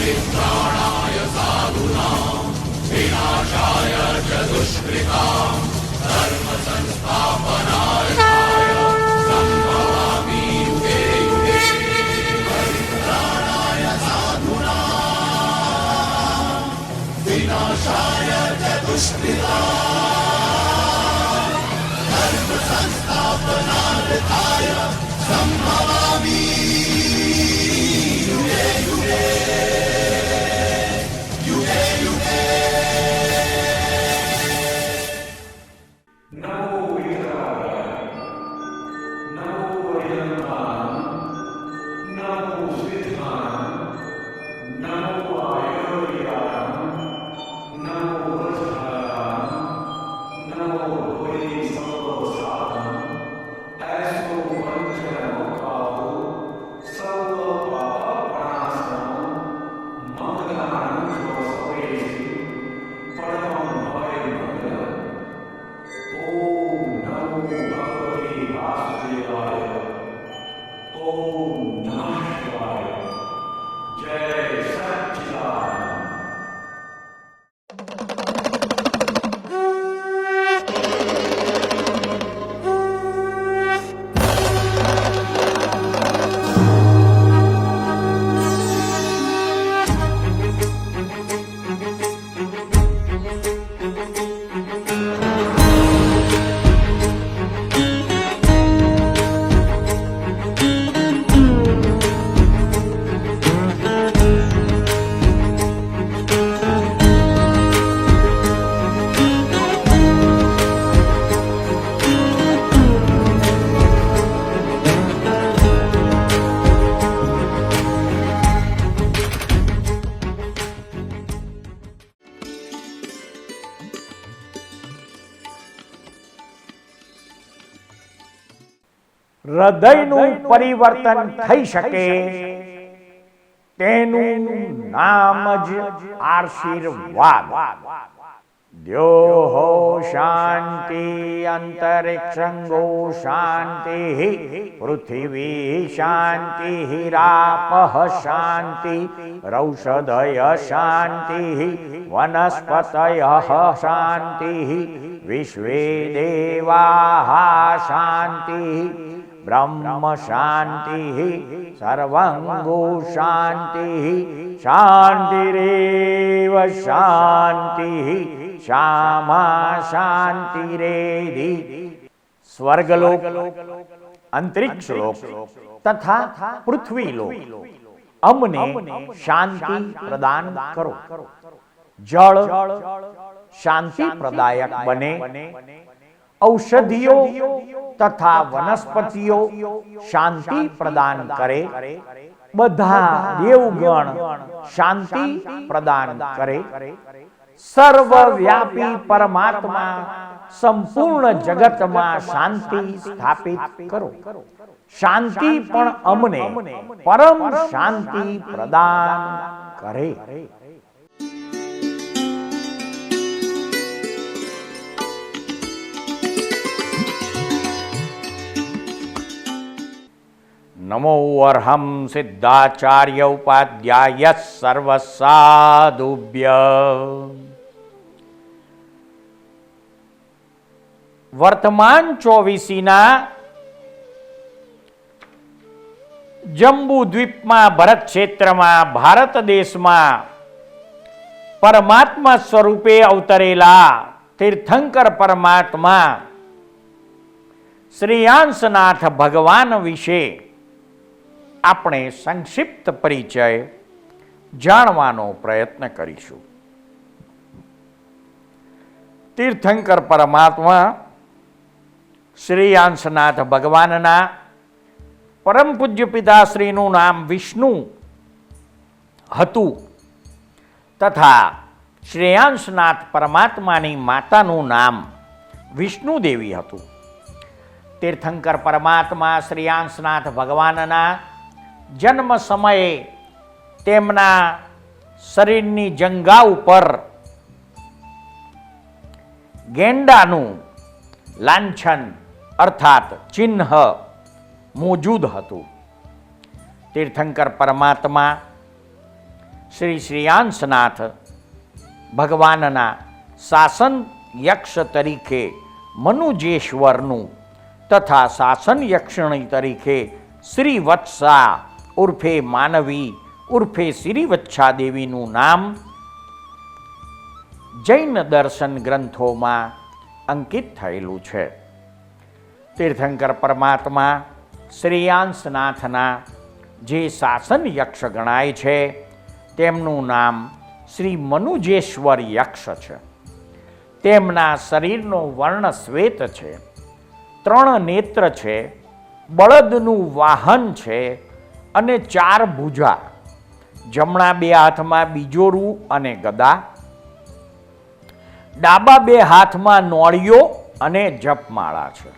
परित्राणाय साधूनां विनाशाय च दुष्कृतां धर्म संस्थापनाय सम्भवामि युगे युगे। परित्राणाय साधूनां विनाशाय च दुष्कृतां धर्म संस्थापनाय सम्भवामि युगे युगे युगे युगे। नमो वितराय, नमो वैजन्ताय, नमो सिद्धाय, नमो आयुर्वेदाय, नमो वज्राय, नमो वै सर्वसाधन। ऐसो पंचनमोकाहो सर्व पापप्रणाशनम मंगलानां सर्वेषु परमं भयमंगलम्। ओम नमो भगवते वासुदेवाय। ओम नमः शिवाय। जय सच्चिदानंद। હૃદયનું પરિવર્તન થઈ શકે તેનું નામ જ આશીર્વાદ. દ્યોહો શાંતિ અંતરિક્ષંગો શાંતિ પૃથ્વી શાંતિ રાપઃ શાંતિ રૌષધય શાંતિ વનસ્પતયઃ શાંતિ વિશ્વે દેવાઃ શાંતિ બ્રહ્મ શાંતિ સર્વંગો શાંતિ શાંતિરેવ શાંતિ શ્યામા શાંતિરેધિ. સ્વર્ગલોક, અંતરિક્ષલોક તથા પૃથ્વીલોક અમને શાંતિ પ્રદાન કરો. જળ શાંતિ પ્રદાયક બને. ઔષધિઓ તથા વનસ્પતિઓ શાંતિ પ્રદાન કરે. બધા દેવગણ શાંતિ પ્રદાન કરે. સર્વવ્યાપી પરમાત્મા સંપૂર્ણ જગતમાં શાંતિ સ્થાપિત કરો. શાંતિ પણ અમને પરમ શાંતિ પ્રદાન કરે. નમો અર્હં સિદ્ધાચાર્ય ઉપાધ્યાય સર્વસાધુભ્ય. વર્તમાન ચોવીસીના જંબુ દ્વીપમાં ભરત ક્ષેત્રમાં ભારત દેશમાં પરમાત્મા સ્વરૂપે અવતરેલા તીર્થંકર પરમાત્મા શ્રેયાંસનાથ ભગવાન વિશે આપણે સંક્ષિપ્ત પરિચય જાણવાનો પ્રયત્ન કરીશું. તીર્થંકર પરમાત્મા શ્રેયાંસનાથ ભગવાનના પરમ પૂજ્ય પિતાશ્રીનું નામ વિષ્ણુ હતું તથા શ્રેયાંસનાથ પરમાત્માની માતાનું નામ વિષ્ણુદેવી હતું. તીર્થંકર પરમાત્મા શ્રેયાંસનાથ ભગવાનના જન્મ સમયે તેમના શરીરની જંઘા ઉપર ગેંડાનું લાંછન અર્થાત ચિહ્ન મોજૂદ હતું. તીર્થંકર પરમાત્મા શ્રી શ્રેયાંસનાથ ભગવાનના શાસન યક્ષ તરીકે મનુજેશ્વરનું તથા શાસન યક્ષણી તરીકે શ્રી વત્સા ઉર્ફે માનવી ઉર્ફે શ્રી વત્સા દેવીનું નામ જૈન દર્શન ગ્રંથોમાં અંકિત થયેલું છે. તીર્થંકર પરમાત્મા શ્રેયાંસનાથના જે શાસન યક્ષ ગણાય છે તેમનું નામ શ્રી મનુજેશ્વર યક્ષ છે. તેમના શરીરનો વર્ણ શ્વેત છે, 3 નેત્ર છે, બળદનું વાહન છે અને 4 ભુજા, જમણા 2 હાથમાં બીજોરું અને ગદા, ડાબા 2 હાથમાં નોળિયો અને જપમાળા છે.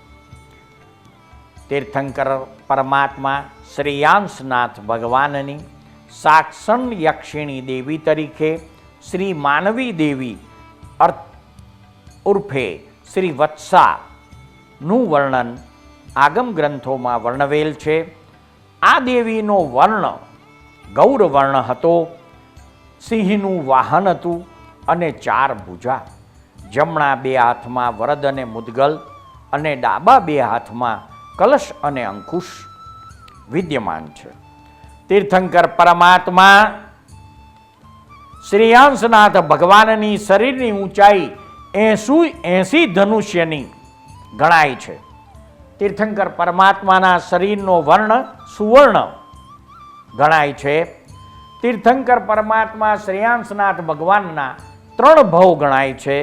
તીર્થંકર પરમાત્મા શ્રેયાંસનાથ ભગવાનની શાસન યક્ષિણી દેવી તરીકે શ્રી માનવી દેવી ઉર્ફે શ્રી વત્સાનું વર્ણન આગમ ગ્રંથોમાં વર્ણવેલ છે. આ દેવીનો વર્ણ ગૌરવર્ણ હતો, સિંહનું વાહન હતું અને 4 ભુજા, જમણા 2 હાથમાં વરદ અને મુદગલ અને ડાબા 2 હાથમાં કલશ અને અંકુશ વિદ્યમાન છે. તીર્થંકર પરમાત્મા શ્રેયાંસનાથ ભગવાનની શરીરની ઊંચાઈ 80 ધનુષ્યની ગણાય છે. તીર્થંકર પરમાત્માના શરીરનો વર્ણ સુવર્ણ ગણાય છે. તીર્થંકર પરમાત્મા શ્રેયાંસનાથ ભગવાનના 3 ભવ ગણાય છે.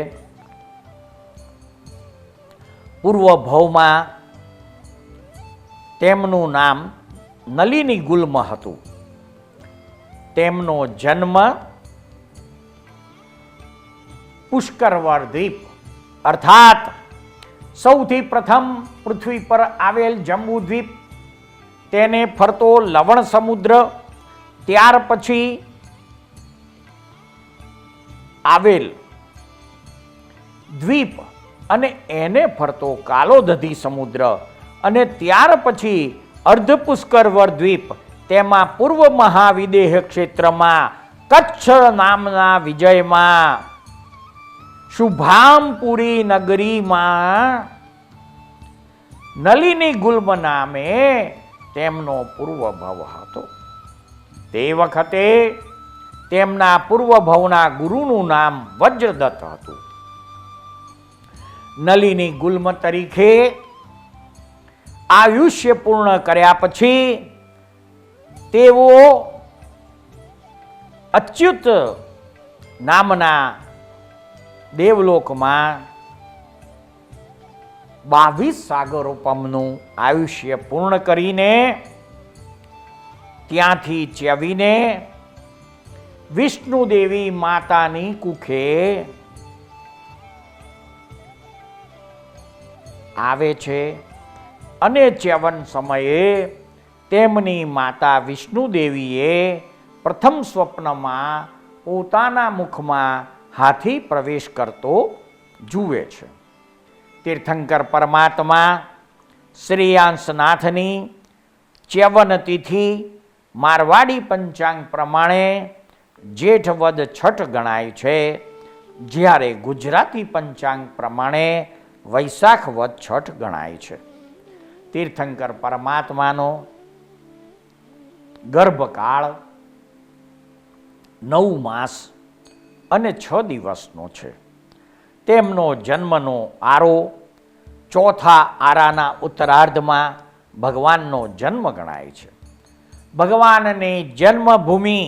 પૂર્વ ભવમાં તેમનું નામ નલિની ગુલ્મ હતું. તેમનો જન્મ પુષ્કરવર દ્વીપ અર્થાત સૌથી પ્રથમ પૃથ્વી પર આવેલ જંબુ દ્વીપ, તેને ફરતો લવણ સમુદ્ર, ત્યાર પછી આવેલ દ્વીપ અને એને ફરતો કાલોદધી સમુદ્ર અને ત્યાર પછી અર્ધપુષ્કરવર દ્વીપ, તેમાં પૂર્વ મહાવિદેહ ક્ષેત્રમાં કચ્છ નામના વિજયમાં શુભામપુરી નગરીમાં નલિની ગુલ્મ નામે તેમનો પૂર્વ ભવ હતો. તે વખતે તેમના પૂર્વ ભવના ગુરુનું નામ વજ્રદત્ત હતું. નલિની ગુલ્મ તરીકે આયુષ્ય પૂર્ણ કર્યા પછી તેઓ અચ્યુત નામના દેવલોકમાં 22 સાગરોપમનું આયુષ્ય પૂર્ણ કરીને ત્યાંથી ચ્યવીને વિષ્ણુદેવી માતાની કુખે આવે છે અને ચ્યવન સમયે તેમની માતા વિષ્ણુદેવીએ પ્રથમ સ્વપ્નમાં પોતાના મુખમાં હાથી પ્રવેશ કરતો જુએ છે. તીર્થંકર પરમાત્મા શ્રેયાંસનાથની ચ્યવન તિથિ મારવાડી પંચાંગ પ્રમાણે જેઠ વદ છઠ ગણાય છે, જ્યારે ગુજરાતી પંચાંગ પ્રમાણે વૈશાખ વદ છઠ ગણાય છે. તીર્થંકર પરમાત્માનો ગર્ભકાળ 9 માસ અને 6 દિવસનો છે. તેમનો જન્મનો આરો ચોથા આરાના ઉત્તરાર્ધમાં ભગવાનનો જન્મ ગણાય છે. ભગવાનની જન્મભૂમિ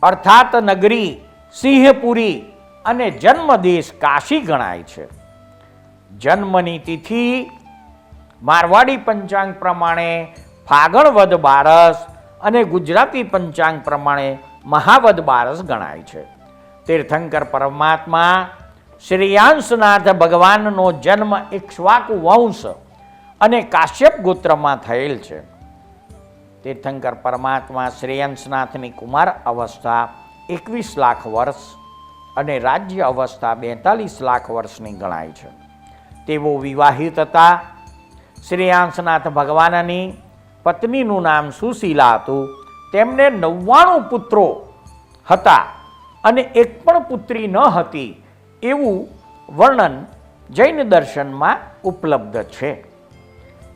અર્થાત નગરી સિંહપુરી અને જન્મદેશ કાશી ગણાય છે. જન્મની તિથિ મારવાડી પંચાંગ પ્રમાણે ફાગણ વદ બારસ અને ગુજરાતી પંચાંગ પ્રમાણે મહાવદ બારસ ગણાય છે. તીર્થંકર પરમાત્મા શ્રેયાંસનાથ ભગવાનનો જન્મ ઇક્ષ્વાકુ વંશ અને કાશ્યપ ગોત્રમાં થયેલ છે. તીર્થંકર પરમાત્મા શ્રેયાંસનાથની કુમાર અવસ્થા 21 લાખ વર્ષ અને રાજ્ય અવસ્થા 42 લાખ વર્ષની ગણાય છે. તેઓ વિવાહિત હતા. શ્રેયાંસનાથ ભગવાનની પત્નીનું નામ સુશીલા હતું. તેમને 99 પુત્રો હતા અને એક પણ પુત્રી ન હતી એવું વર્ણન જૈન દર્શનમાં ઉપલબ્ધ છે.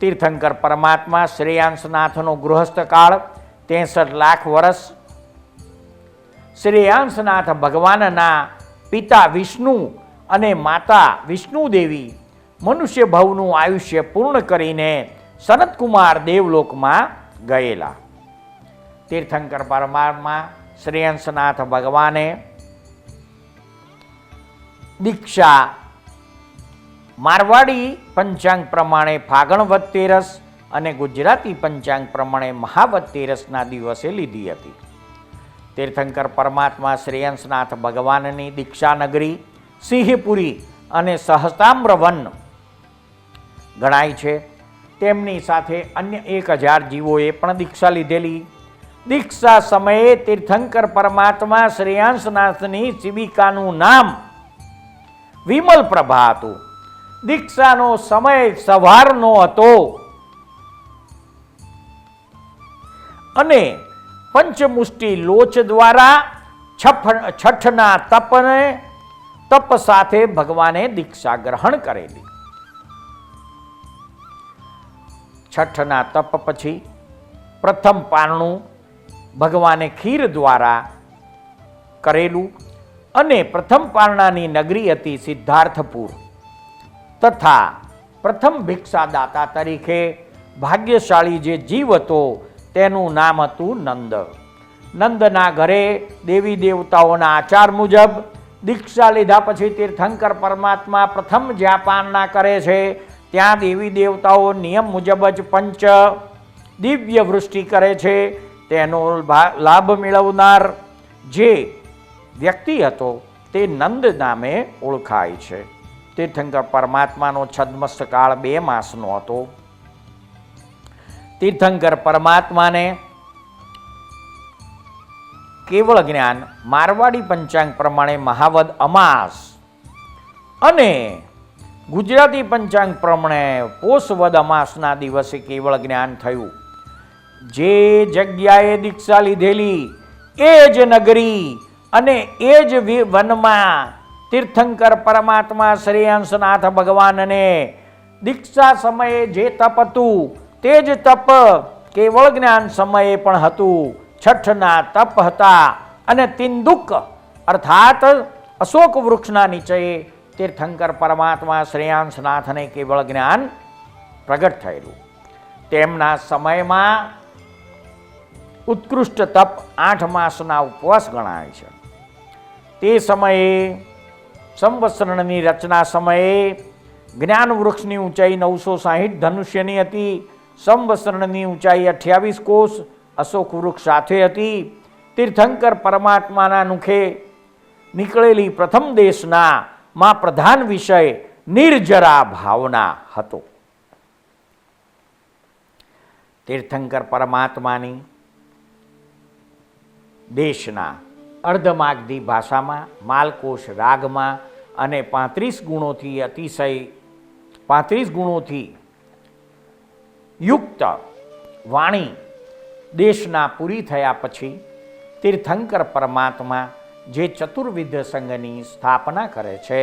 તીર્થંકર પરમાત્મા શ્રેયાંસનાથનો ગૃહસ્થકાળ 63 લાખ વર્ષ. શ્રેયાંસનાથ ભગવાનના પિતા વિષ્ણુ અને માતા વિષ્ણુદેવી મનુષ્ય ભવનું આયુષ્ય પૂર્ણ કરીને સનતકુમાર દેવલોકમાં ગયેલા. તીર્થંકર પરમાત્મા શ્રેયાંસનાથ ભગવાને દીક્ષા મારવાડી પંચાંગ પ્રમાણે ફાગણ વદ તેરસ અને ગુજરાતી પંચાંગ પ્રમાણે મહાવદ તેરસના દિવસે લીધી હતી. તીર્થંકર પરમાત્મા શ્રેયાંસનાથ ભગવાનની દીક્ષા નગરી સિંહપુરી અને સહસ્તામ્ર વન ગણાય છે. તેમની સાથે અન્ય 1000 જીવોએ પણ દીક્ષા લીધેલી. દીક્ષા સમયે તીર્થંકર પરમાત્મા શ્રેયાંસનાથની શિબિકાનું નામ વિમલ પ્રભા હતું. દીક્ષાનો સમય સવારનો હતો અને પંચમુષ્ટિ લોચ દ્વારા છઠના તપ સાથે ભગવાને દીક્ષા ગ્રહણ કરેલી. છઠના તપ પછી પ્રથમ પારણું ભગવાને ખીર દ્વારા કરેલું અને પ્રથમ પારણાની નગરી હતી સિદ્ધાર્થપુર તથા પ્રથમ ભિક્ષાદાતા તરીકે ભાગ્યશાળી જે જીવ હતો તેનું નામ હતું નંદ. નંદના ઘરે દેવી દેવતાઓના આચાર મુજબ દીક્ષા લીધા પછી તીર્થંકર પરમાત્મા પ્રથમ જ્યાં પારણા કરે છે ત્યાં દેવી દેવતાઓ નિયમ મુજબ જ પંચ દિવ્ય વૃષ્ટિ કરે છે. તેનો લાભ મેળવનાર જે વ્યક્તિ હતો તે નંદ નામે ઓળખાય છે. તીર્થંકર પરમાત્માનો છદ્મસ્તકાળ 2 માસનો હતો. તીર્થંકર પરમાત્માને કેવળ જ્ઞાન મારવાડી પંચાંગ પ્રમાણે મહાવદ અમાસ અને ગુજરાતી પંચાંગ પ્રમાણે પોષવદ અમાસના દિવસે કેવળ જ્ઞાન થયું. જે જગ્યાએ દીક્ષા લીધેલી એ જ નગરી અને એ જ વનમાં તીર્થંકર પરમાત્મા શ્રેયાંસનાથ ભગવાનને દીક્ષા સમયે જે તપ હતું તે જ તપ કેવળ જ્ઞાન સમયે પણ હતું. છઠના તપ હતા અને તિંદુક અર્થાત અશોક વૃક્ષના નીચે તીર્થંકર પરમાત્મા શ્રેયાંસનાથને કેવળ જ્ઞાન પ્રગટ થયેલું. તેમના સમયમાં ઉત્કૃષ્ટ તપ 8 માસના ઉપવાસ ગણાય છે. તે સમયે સંવત્સરણની રચના સમયે જ્ઞાન વૃક્ષની ઊંચાઈ 960 ધનુષ્યની હતી. સંવત્સરણની ઊંચાઈ 28 કોષ અશોક વૃક્ષ સાથે હતી. તીર્થંકર પરમાત્માના મુખે નીકળેલી પ્રથમ દેશના માં પ્રધાન વિષય નિર્જરા ભાવના હતો. તીર્થંકર પરમાત્માની દેશના અર્ધમાગધી ભાષામાં માલકોશ રાગમાં અને 35 ગુણોથી યુક્ત વાણી દેશના પૂરી થયા પછી તીર્થંકર પરમાત્મા જે ચતુર્વિધ સંઘની સ્થાપના કરે છે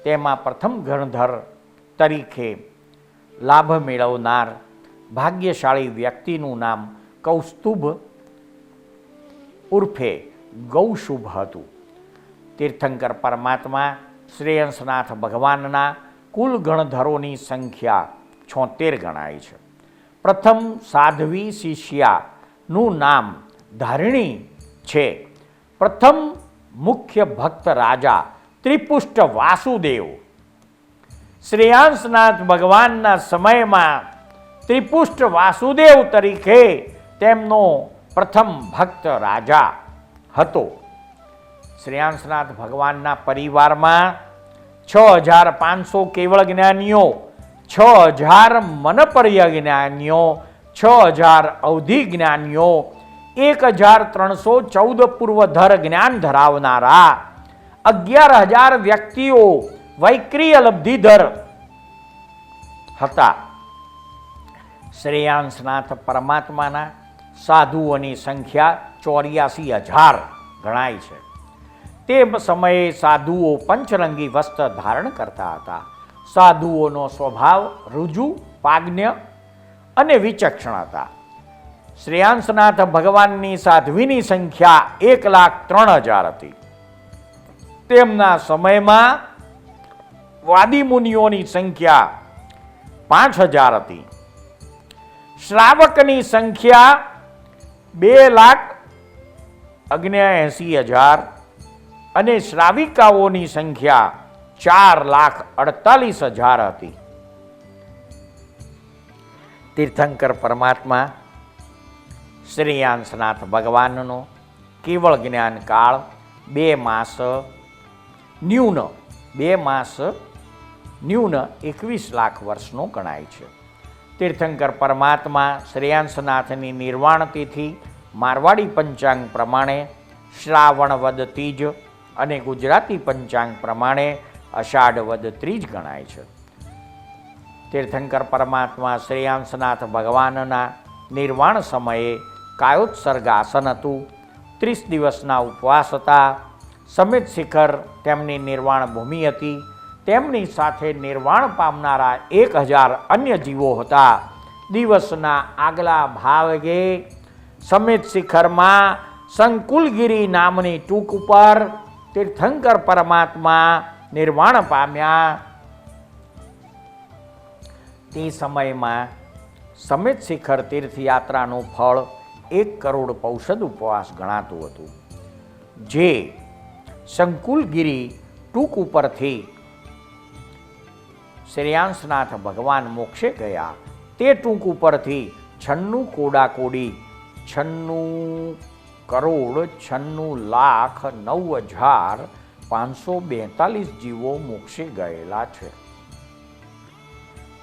તેમાં પ્રથમ ગણધર તરીકે લાભ મેળવનાર ભાગ્યશાળી વ્યક્તિનું નામ કૌસ્તુભ ઉર્ફે ગૌશુભ હતું. તીર્થંકર પરમાત્મા શ્રેયાંસનાથ ભગવાનના કુલ ગણધરોની સંખ્યા 76 ગણાય છે. પ્રથમ સાધ્વી શિષ્યાનું નામ ધારિણી છે. પ્રથમ મુખ્ય ભક્ત રાજા ત્રિપુષ્ટ વાસુદેવ. શ્રેયાંસનાથ ભગવાનના સમયમાં ત્રિપુષ્ટ વાસુદેવ તરીકે તેમનો પ્રથમ ભક્ત રાજા હતો. શ્રેયાંસનાથ ભગવાનના પરિવારમાં 6500 કેવળ જ્ઞાનીઓ, 6000 મનપર્ય જ્ઞાનીઓ, 6000 અવધિ જ્ઞાનીઓ, 1314 પૂર્વધર જ્ઞાન ધરાવનારા 11000 વ્યક્તિઓ વૈક્રિય લબ્ધિધર હતા. શ્રેયાંસનાથ પરમાત્માના સાધુઓની સંખ્યા 84000 ગણાય છે. તે સમયે સાધુઓ પંચરંગી વસ્ત્ર ધારણ કરતા હતા. સાધુઓનો સ્વભાવ ઋજુ, પાગ્ન્ય અને વિચક્ષણ હતા. શ્રેયાંસનાથ ભગવાનની સાધ્વીની સંખ્યા 1,03,000 હતી. તેમના સમયમાં વાદી મુનિઓની સંખ્યા 5,000 હતી. શ્રાવકની સંખ્યા 2,79,000 અને શ્રાવિકાઓની સંખ્યા 4,48,000 હતી. તીર્થંકર પરમાત્મા શ્રેયાંસનાથ ભગવાનનો કેવળ જ્ઞાન કાળ 2 માસ ન્યૂન 21 લાખ વર્ષનો ગણાય છે. તીર્થંકર પરમાત્મા શ્રેયાંસનાથની નિર્વાણ તિથિ મારવાડી પંચાંગ પ્રમાણે શ્રાવણ વદ ત્રીજ અને ગુજરાતી પંચાંગ પ્રમાણે અષાઢ વદ ત્રીજ ગણાય છે. તીર્થંકર પરમાત્મા શ્રેયાંસનાથ ભગવાનના નિર્વાણ સમયે કાયોત્સર્ગ આસન હતું. 30 દિવસના ઉપવાસ હતા. સમિત શિખર તેમની નિર્વાણ ભૂમિ હતી. તેમની સાથે નિર્વાણ પામનારા 1,000 અન્ય જીવો હતા. દિવસના આગલા ભાગે સમિત શિખરમાં સંકુલગીરી નામની ટૂંક ઉપર તીર્થંકર પરમાત્મા નિર્વાણ પામ્યા. તે સમયમાં સમિત શિખર તીર્થયાત્રાનું ફળ 1 કરોડ પૌષધ ઉપવાસ ગણાતું હતું. જે સંકુલગીરી ટૂંક ઉપરથી શ્રેયાંસનાથ ભગવાન મોક્ષે ગયા. તે ટૂંક ઉપરથી 96 કોડાકોડી 96,96,09,542 જીવો મોક્ષે ગયેલા છે.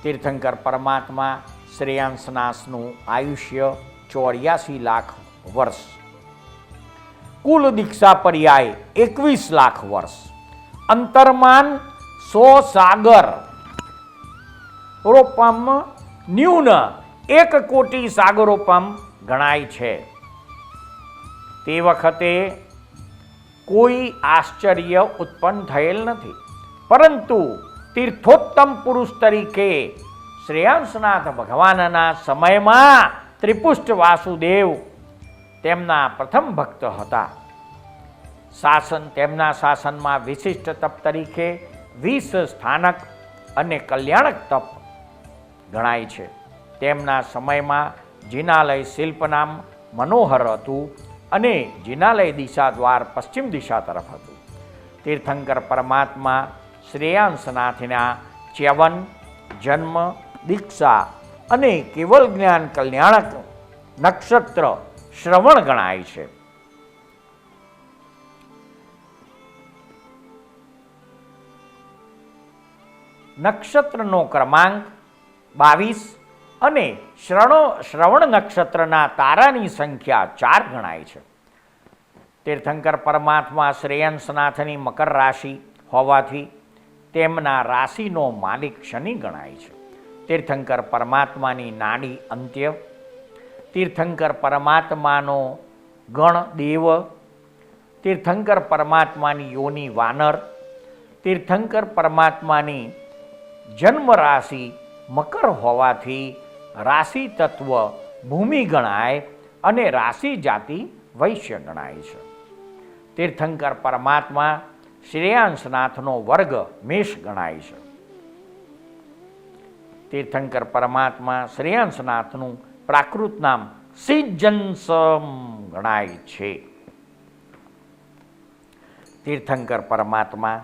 તીર્થંકર પરમાત્મા શ્રેયાંસનાથનું આયુષ્ય 84 લાખ વર્ષ, કુલ દીક્ષા પર્યાય 21 લાખ વર્ષ, અંતરમાન 100 સાગર રોપમ ન્યૂન 1 કોટી સાગરોપમ ગણાય છે. તે વખતે કોઈ આશ્ચર્ય ઉત્પન્ન થયેલ નથી, પરંતુ તીર્થોત્તમ પુરુષ તરીકે શ્રેયાંસનાથ ભગવાનના સમયમાં ત્રિપુષ્ટ વાસુદેવ તેમના પ્રથમ ભક્ત હતા. તેમના શાસનમાં વિશિષ્ટ તપ તરીકે 20 સ્થાનક અને કલ્યાણક તપ ગણાય છે. તેમના સમયમાં જિનાલય શિલ્પ નામ મનોહર હતું અને જિનાલય દિશા દ્વાર પશ્ચિમ દિશા તરફ હતું. તીર્થંકર પરમાત્મા શ્રેયાંસનાથના ચ્યવન, જન્મ, દીક્ષા અને કેવલ જ્ઞાન કલ્યાણક નક્ષત્ર શ્રવણ ગણાય છે. નક્ષત્રનો ક્રમાંક 22 અને શ્રવણ નક્ષત્રના તારાની સંખ્યા 4 ગણાય છે. તીર્થંકર પરમાત્મા શ્રેયાંસનાથની મકર રાશિ હોવાથી તેમના રાશિનો માલિક શનિ ગણાય છે. તીર્થંકર પરમાત્માની નાડી અંત્ય, તીર્થંકર પરમાત્માનો ગણ દેવ, તીર્થંકર પરમાત્માની યોનિ વાનર, તીર્થંકર પરમાત્માની જન્મ રાશિ મકર હોવાથી રાશિ તત્વ ભૂમિ ગણાય અને રાશિ જાતિ વૈશ્ય ગણાય છે. તીર્થંકર પરમાત્મા શ્રેયાંસનાથનો વર્ગ મેષ ગણાય છે. તીર્થંકર પરમાત્મા શ્રેયાંસનાથનું પ્રાકૃત નામ સિજ્જન્સમ ગણાય છે. તીર્થંકર પરમાત્મા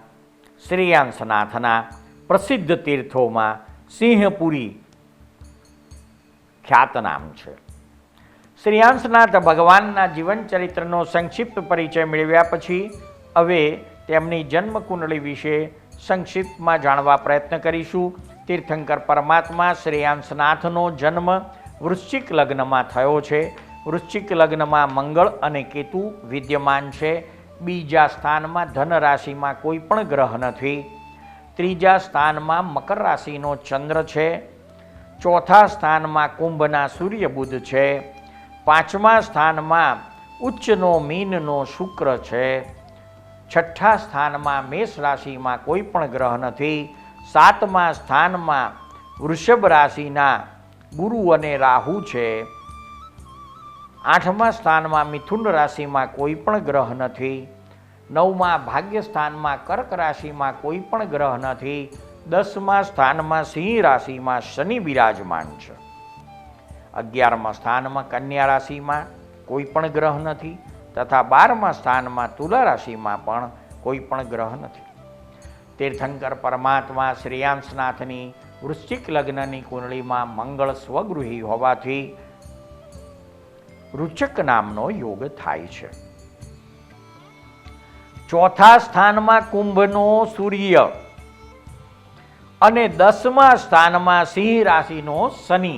શ્રેયાંસનાથના પ્રસિદ્ધ તીર્થોમાં સિંહપુરી ખ્યાતનામ છે. શ્રેયાંસનાથ ભગવાનના જીવન ચરિત્રનો સંક્ષિપ્ત પરિચય મેળવ્યા પછી હવે તેમની જન્મ કુંડળી વિશે સંક્ષિપ્તમાં જાણવા પ્રયત્ન કરીશું. તીર્થંકર પરમાત્મા શ્રેયાંસનાથનો જન્મ વૃશ્ચિક લગ્નમાં થયો છે. વૃશ્ચિક લગ્નમાં મંગળ અને કેતુ વિદ્યમાન છે. બીજા સ્થાનમાં ધન રાશિમાં કોઈ પણ ગ્રહ નથી. ત્રીજા સ્થાનમાં મકર રાશિનો ચંદ્ર છે. ચોથા સ્થાનમાં કુંભના સૂર્ય બુધ છે. પાંચમા સ્થાનમાં ઉચ્ચનો મીનનો શુક્ર છે. છઠ્ઠા સ્થાનમાં મેષ રાશિમાં કોઈ પણ ગ્રહ નથી. સાતમા સ્થાનમાં વૃષભ રાશિના ગુરુ અને રાહુ છે. આઠમા સ્થાનમાં મિથુન રાશિમાં કોઈ પણ ગ્રહ નથી. નવમા ભાગ્ય સ્થાનમાં કર્ક રાશિમાં કોઈ પણ ગ્રહ નથી. 10મા સ્થાનમાં સિંહ રાશિમાં શનિ બિરાજમાન છે. 11મા સ્થાનમાં કન્યા રાશિમાં કોઈ પણ ગ્રહ નથી તથા 12મા સ્થાનમાં તુલા રાશિમાં પણ કોઈ પણ ગ્રહ નથી. તીર્થંકર પરમાત્મા શ્રેયાંશનાથની વૃશ્ચિક લગ્નની કુંડળીમાં મંગળ સ્વગૃહી હોવાથી રુચક નામનો યોગ થાય છે. ચોથા સ્થાનમાં કુંભનો સૂર્ય અને 10મા સ્થાનમાં સિંહ રાશિનો શનિ.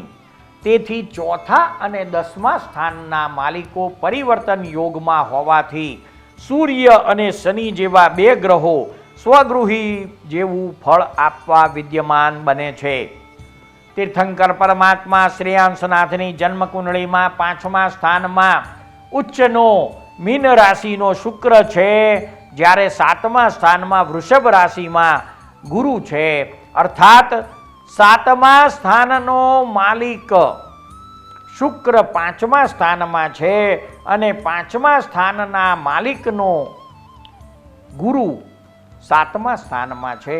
તેથી ચોથા અને 10મા સ્થાનના માલિકો પરિવર્તન યોગમાં હોવાથી સૂર્ય અને શનિ જેવા બે ગ્રહો સ્વગૃહી જેવું ફળ આપવા વિદ્યમાન બને છે. તીર્થંકર પરમાત્મા શ્રેયાંશનાથની જન્મકુંડળીમાં 5મા સ્થાનમાં ઉચ્ચનો મીન રાશિનો શુક્ર છે, જ્યારે 7મા સ્થાનમાં વૃષભ રાશિમાં ગુરુ છે. અર્થાત 7મા સ્થાનનો માલિક શુક્ર 5મા સ્થાનમાં છે અને 5મા સ્થાનના માલિકનો ગુરુ 7મા સ્થાનમાં છે.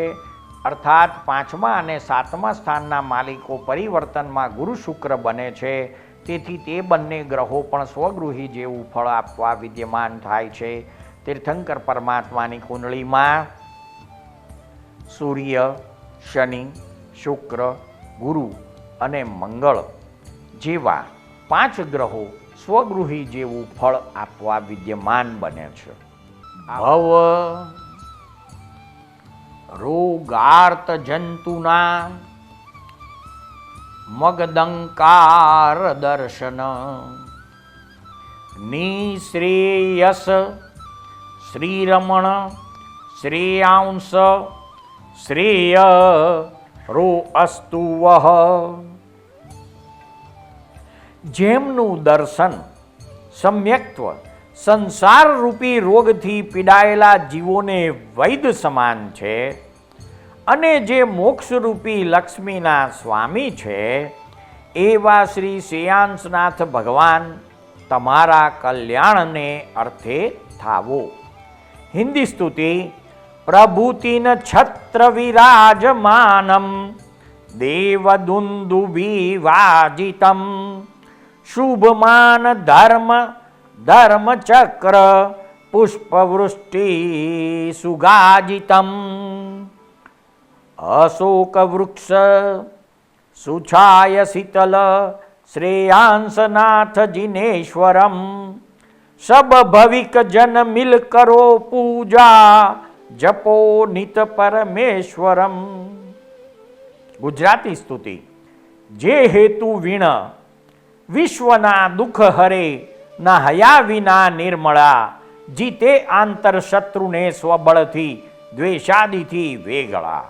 અર્થાત 5મા અને 7મા સ્થાનના માલિકો પરિવર્તનમાં ગુરુ શુક્ર બને છે. તેથી તે બંને ગ્રહો પણ સ્વગૃહી જેવું ફળ આપવા વિદ્યમાન થાય છે. તીર્થંકર પરમાત્માની કુંડળીમાં સૂર્ય, શનિ, શુક્ર, ગુરુ અને મંગળ જેવા 5 ગ્રહો સ્વગૃહી જેવું ફળ આપવા વિદ્યમાન બને છે. ભવ રોગાર્ત જંતુના મગદંકાર દર્શન નિશ્રેયસ શ્રીરમણ શ્રેಯಾಂશ શ્રેય રો અસ્તુ વહ. જેમનું દર્શન સમ્યક્ત્વ સંસાર રૂપી રોગથી પીડાયેલા જીવોને વૈદ્ય સમાન છે અને જે મોક્ષરૂપી લક્ષ્મીના સ્વામી છે એવા શ્રી શ્રેયાંશનાથ ભગવાન તમારા કલ્યાણને અર્થે થાવો. હિન્દી સ્તુતિ. પ્રભુતિન છત્ર વિરાજમાનમ દેવદુંદુભી વાજિતમ શુભમાન ધર્મ ધર્મચક્ર પુષ્પવૃષ્ટિ સુગાજિતમ અશોક વૃક્ષ સુછાય શીતલ શ્રેયાંશનાથ જિનેશ્વરમ સબ ભવિક જન મિલ કરો પૂજા જપો નિત પરમેશ્વરમ. ગુજરાતી સ્તુતિ. જે હેતુ વીણ વિશ્વના દુઃખ હરે ના હયા વિના નિર્મળા જીતે આંતર શત્રુને સ્વબળથી દ્વેષાદિથી વેગળા.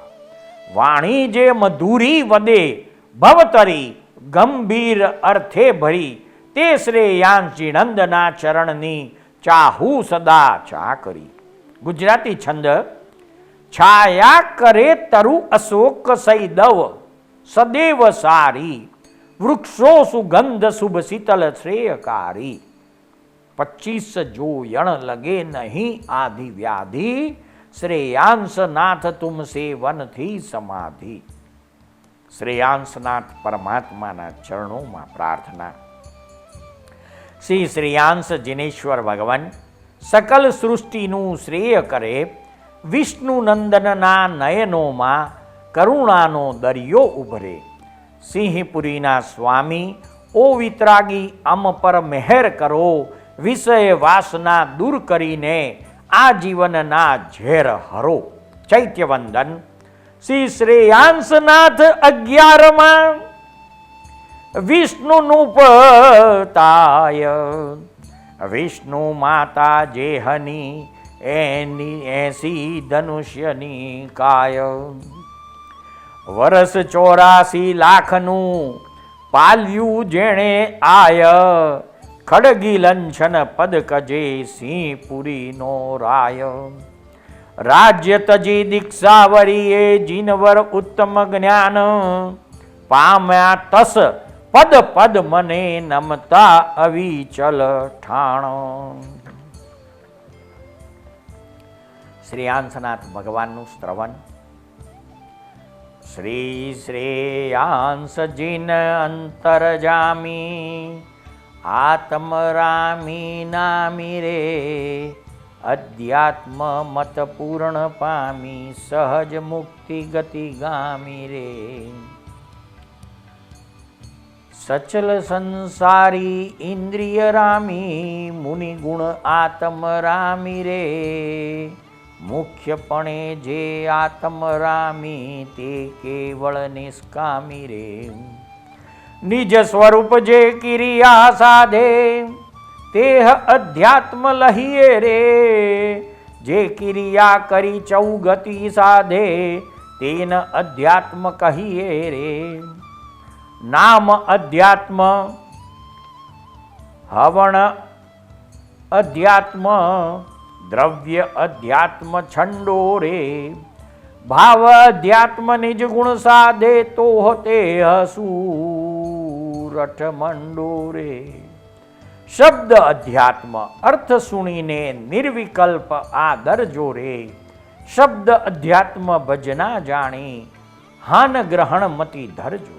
વાણી જે મધુરી વદે ભવતરી ગંભીર અર્થે ભરી તે શ્રેયાંશજી નંદના ચરણની ચાહુ સદા ચાકરી. ગુજરાતી છંદ. છાયા કરે તરુ અશોક સૈદવ સદેવ સારી વૃક્ષો સુગંધ શુભ શીતલ શ્રેયકારી. 25 જો યણ લગે નહીં આધિ વ્યાધિ શ્રેયાંશનાથ તુમ સેવનથી સમાધિ. શ્રેયાંશનાથ પરમાત્માના ચરણોમાં પ્રાર્થના. શ્રી શ્રેયાંશ જિનેશ્વર ભગવાન સકલ સૃષ્ટિનું શ્રેય કરે. વિષ્ણુ નંદનના નયનોમાં કરુણાનો દરિયો ઉભરે. સિંહપુરીના સ્વામી ઓ વિતરાગી અમ પર મહેર કરો. વિષય વાસના દૂર કરીને આ જીવનના ઝેર હરો. ચૈત્યવંદન. શ્રી શ્રેયાંશનાથ 11માં વિષ્ણુનું પતાય વિષ્ણુ માતા જેહની એની 80 ધનુષ્યની કાય. વર્ષ 84 લાખનું પાલ્યું જેણે આય ખડગી લંછન પદ કજે સિંહપુરી નો રાય રાજ્ય તજી દીક્ષા વરીએ જીનવર ઉત્તમ જ્ઞાન પામ્યા તસ પદ પદ મને નમતા અવિચલ ઠાણ. શ્રી આંસનાથ ભગવાનનું શ્રવણ. શ્રી શ્રેયાંસજીન અંતરજામી આત્મરામી નામી રે અધ્યાત્મ મત પૂર્ણ પામી સહજ મુક્તિ ગતિ ગામી રે સચલ સંસારી ઇન્દ્રિય રામી મુનિ ગુણ આત્મ રામી રે મુખ્યપણે જે આત્મ રામી તે કેવળ નિષ્કામી રે નિજ સ્વરૂપ જે કિરિયા સાધે તેહ અધ્યાત્મ લહીએ રે જે કિરિયા કરી ચૌગતિ સાધે તેન અધ્યાત્મ કહીએ રે નામ અધ્યાત્મ હવણ અધ્યાત્મ દ્રવ્ય અધ્યાત્મ છંડો રે ભાવ અધ્યાત્મ નિજ ગુણ સાધે તો તે હસુરઠ મંડો રે શબ્દ અધ્યાત્મ અર્થ સુણીને નિર્વિકલ્પ આદરજો રે શબ્દ અધ્યાત્મ ભજના જાણી હાન ગ્રહણ મતી ધરજો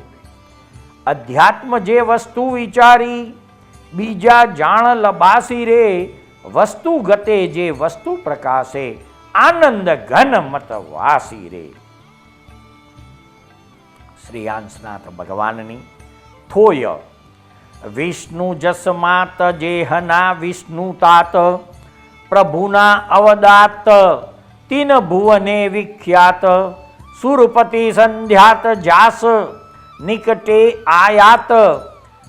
અધ્યાત્મ જે વસ્તુ વિચારી બીજા જાણ લબાસી રે વસ્તુ ગતે જે વસ્તુ પ્રકાશે આનંદ ઘન મત વાસી રે. શ્રી આંસનાથ ભગવાનની થોય વિષ્ણુ જસમાત જેહના વિષ્ણુ તાત પ્રભુના અવદાત તીન ભુવને વિખ્યાત સુરપતિ સંધ્યાત જાસ નિકટે આયાત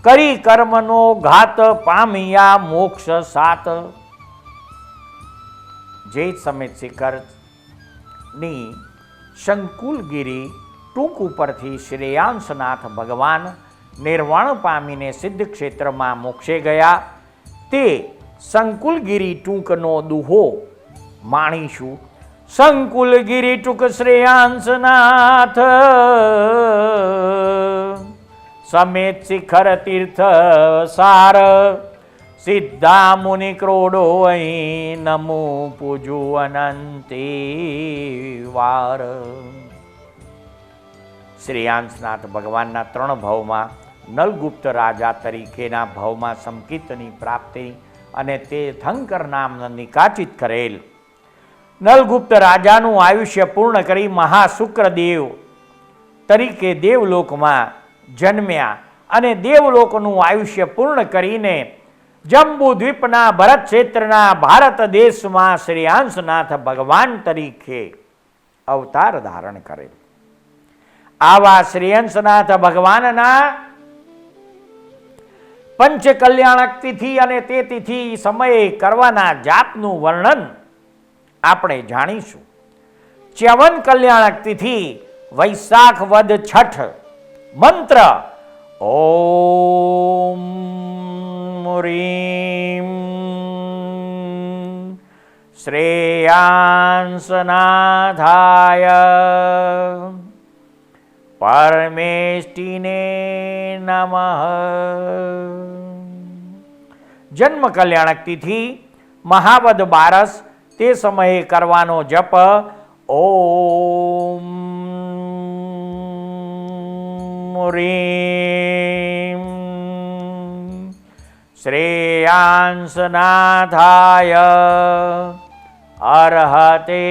કરી કર્મનો ઘાત પામ્યા મોક્ષ સાત. જે સમેત શિખરની શંકુલગીરી ટૂંક ઉપરથી શ્રેયાંસનાથ ભગવાન નિર્વાણ પામીને સિદ્ધ ક્ષેત્રમાં મોક્ષે ગયા તે સંકુલગીરી ટૂંકનો દુહો માણીશું. સંકુલગીરી ટૂંક શ્રેયાંસનાથ સમેત શિખર તીર્થ સાર સિદ્ધા મુનિ ક્રોડો અહીં નમો પૂજુ અનંતી વાર. શ્રેયાંસનાથ ભગવાનના 3 ભાવમાં નલગુપ્ત રાજા તરીકેના ભાવમાં સંકિતની પ્રાપ્તિ અને તે થંકર નામ નિકાચિત કરેલ નલગુપ્ત રાજાનું આયુષ્ય પૂર્ણ કરી મહાશુક્રદેવ તરીકે દેવલોકમાં જન્મ્યા અને દેવલોકનું આયુષ્ય પૂર્ણ કરીને જંબુ દ્વીપના ભરત ક્ષેત્રના ભારત દેશમાં શ્રેયાંસનાથ ભગવાન તરીકે અવતાર ધારણ કરેલ. આવા શ્રેયાંસનાથ ભગવાનના પંચ કલ્યાણક તિથિ અને તે તિથિ સમયે કરવાના જાપનું વર્ણન આપણે જાણીશું. ચ્યવન કલ્યાણક તિથિ વૈશાખ વદ છઠ. મંત્ર ઓમ રીમ શ્રેયાંસનાથાય પરમેષ્ટિને નમઃ. જન્મ કલ્યાણક તિથિ મહાવદ બારસ તે સમયે કરવાનો જપ ઓમ રીમ શ્રેયાંસનાથાય અર્હતે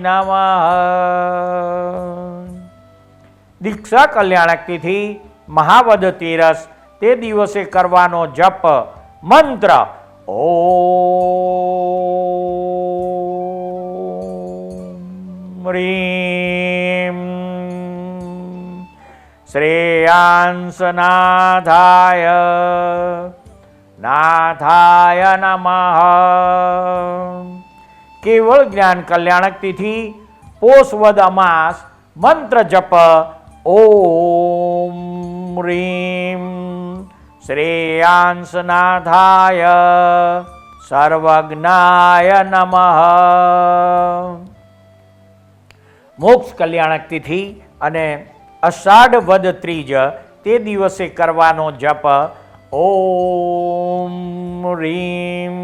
નમઃ. દીક્ષા કલ્યાણક તિથિ મહાવદ તેરસ તે દિવસે કરવાનો જપ મંત્ર ઓમ રીમ શ્રેયાંસનાથાય નાથાય નમઃ. કેવળ જ્ઞાન કલ્યાણક તિથિ પોષવદ અમાસ મંત્ર જપ ઓમ રીમ શ્રેયાંસનાથાય સર્વજ્ઞાય નમઃ. મોક્ષ કલ્યાણક તિથિ અને અષાઢ વદ ત્રીજ તે દિવસે કરવાનો જપ ઓમ રીમ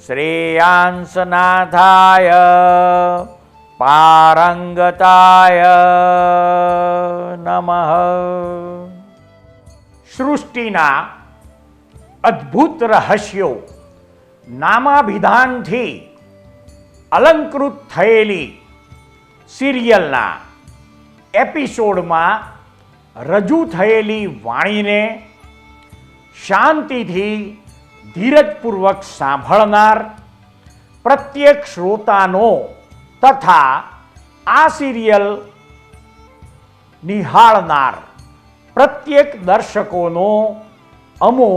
શ્રેયાંસનાથાય પારંગતાય નમઃ. સૃષ્ટિના અદ્ભુત રહસ્યો નામાભિધાનથી અલંકૃત થયેલી સિરિયલના એપિસોડમાં રજૂ થયેલી વાણીને શાંતિથી ધીરજપૂર્વક સાંભળનાર પ્રત્યેક શ્રોતાનો તથા આ સિરિયલ નિહાળનાર પ્રત્યેક દર્શકોનો અમો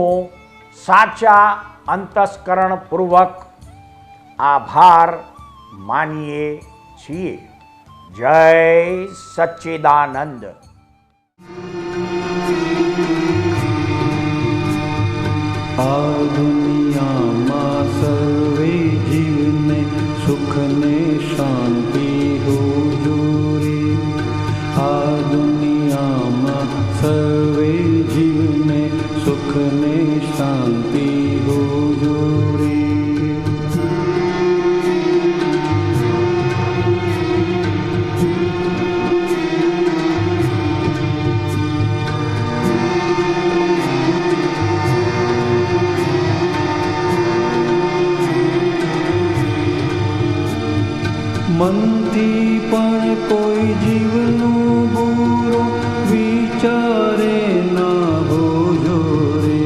સાચા અંતસ્કરણપૂર્વક આભાર માનીએ છીએ. જય સચ્ચિદાનંદ. આ દુનિયામાં સર્વે જીવને સુખ ને શાંતિ હુજૂરી. આ દુનિયામાં સર્વે જીવને સુખ ને શાંતિ હુજૂરી. મનથી પણ કોઈ જીવનું બુરો વિચારે ના હોજો રે.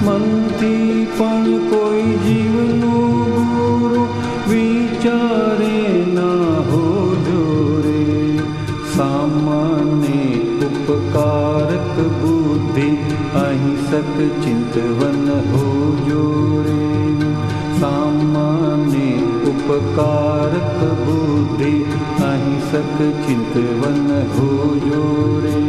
મનથી પણ કોઈ જીવનું બુરો વિચારે ના હોજો રે. સામાન્ય ઉપકારક બુદ્ધિ અહિંસક ચિંતવન હોજો રે. સામાન્ય ઉપકારક બુદ્ધિ અહિંસક ચિંતવન હોજો રે.